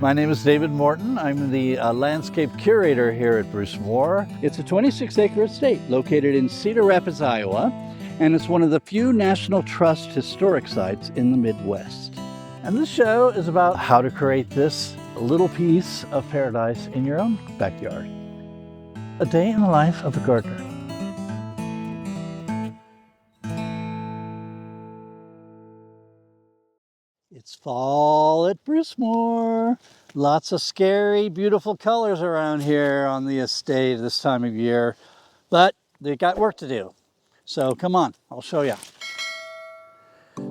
My name is David Morton. I'm the landscape curator here at Brucemore. It's a 26-acre estate located in Cedar Rapids, Iowa, and it's one of the few National Trust historic sites in the Midwest. And this show is about how to create this little piece of paradise in your own backyard. A day in the life of a gardener. It's fall at Brucemore. Lots of scary, beautiful colors around here on the estate this time of year, but they got work to do. So come on, I'll show you.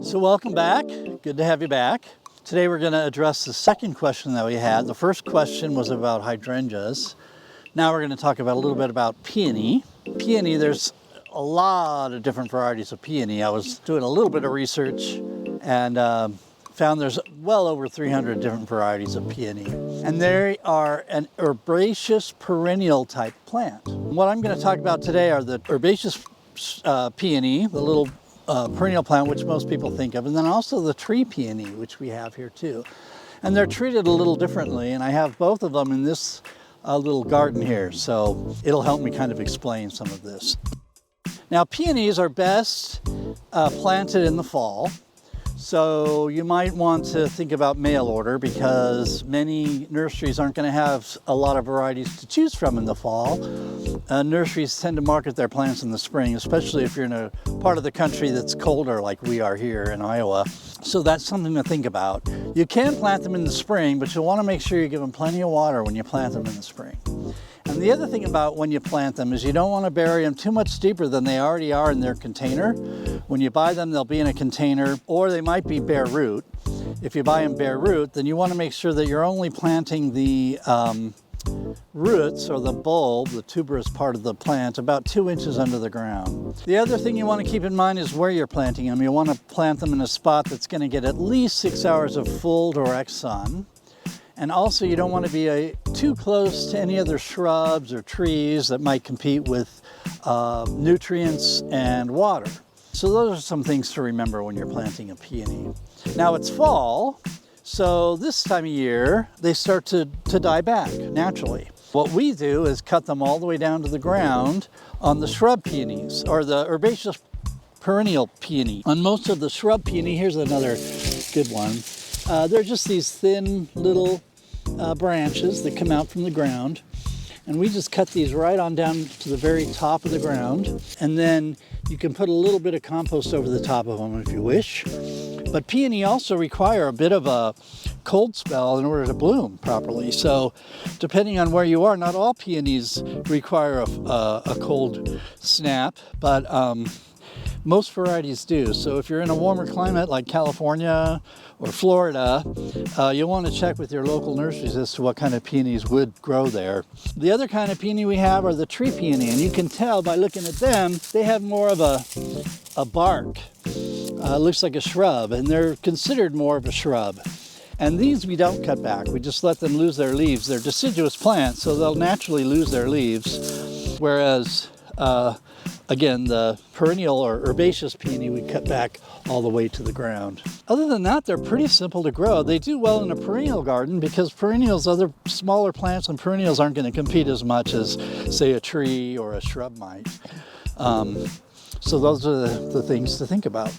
So welcome back. Good to have you back. Today we're going to address the second question that we had. The first question was about hydrangeas. Now we're going to talk about a little bit about peony. Peony, there's a lot of different varieties of peony. I was doing a little bit of research and found there's well over 300 different varieties of peony. And they are an herbaceous perennial type plant. What I'm going to talk about today are the herbaceous peony, the little perennial plant which most people think of, and then also the tree peony, which we have here too. And they're treated a little differently, and I have both of them in this little garden here, so it'll help me kind of explain some of this. Now, peonies are best planted in the fall. So you might want to think about mail order because many nurseries aren't going to have a lot of varieties to choose from in the fall. Nurseries tend to market their plants in the spring, especially if you're in a part of the country that's colder like we are here in Iowa. So that's something to think about. You can plant them in the spring, but you'll want to make sure you give them plenty of water when you plant them in the spring. And the other thing about when you plant them is you don't want to bury them too much deeper than they already are in their container. When you buy them, they'll be in a container, or they might be bare root. If you buy them bare root, then you want to make sure that you're only planting the roots or the bulb, the tuberous part of the plant, about 2 inches under the ground. The other thing you want to keep in mind is where you're planting them. You want to plant them in a spot that's going to get at least 6 hours of full direct sun. And also you don't want to be too close to any other shrubs or trees that might compete with nutrients and water. So those are some things to remember when you're planting a peony. Now it's fall, so this time of year they start to die back naturally. What we do is cut them all the way down to the ground on the shrub peonies, or the herbaceous perennial peony. On most of the shrub peony, here's another good one. They're just these thin little branches that come out from the ground. And we just cut these right on down to the very top of the ground. And then you can put a little bit of compost over the top of them if you wish. But peony also require a bit of a cold spell in order to bloom properly. So depending on where you are, not all peonies require a cold snap, but most varieties do. So if you're in a warmer climate like California or Florida, you'll want to check with your local nurseries as to what kind of peonies would grow there. The other kind of peony we have are the tree peony, and you can tell by looking at them, they have more of a bark. Looks like a shrub, and they're considered more of a shrub. And these we don't cut back. We just let them lose their leaves. They're deciduous plants, so they'll naturally lose their leaves, whereas again, the perennial or herbaceous peony we cut back all the way to the ground. Other than that, they're pretty simple to grow. They do well in a perennial garden because perennials, other smaller plants and perennials aren't going to compete as much as, say, a tree or a shrub might. So those are the things to think about.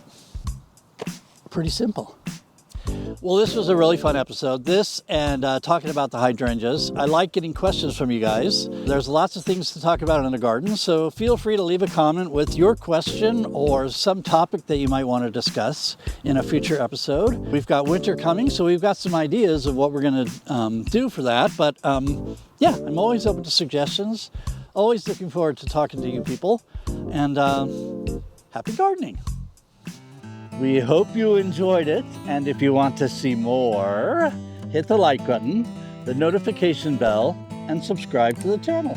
Pretty simple. Well, this was a really fun episode. This and talking about the hydrangeas. I like getting questions from you guys. There's lots of things to talk about in the garden, so feel free to leave a comment with your question or some topic that you might want to discuss in a future episode. We've got winter coming, so we've got some ideas of what we're going to do for that. But yeah, I'm always open to suggestions. Always looking forward to talking to you people. And happy gardening. We hope you enjoyed it, and if you want to see more, hit the like button, the notification bell, and subscribe to the channel.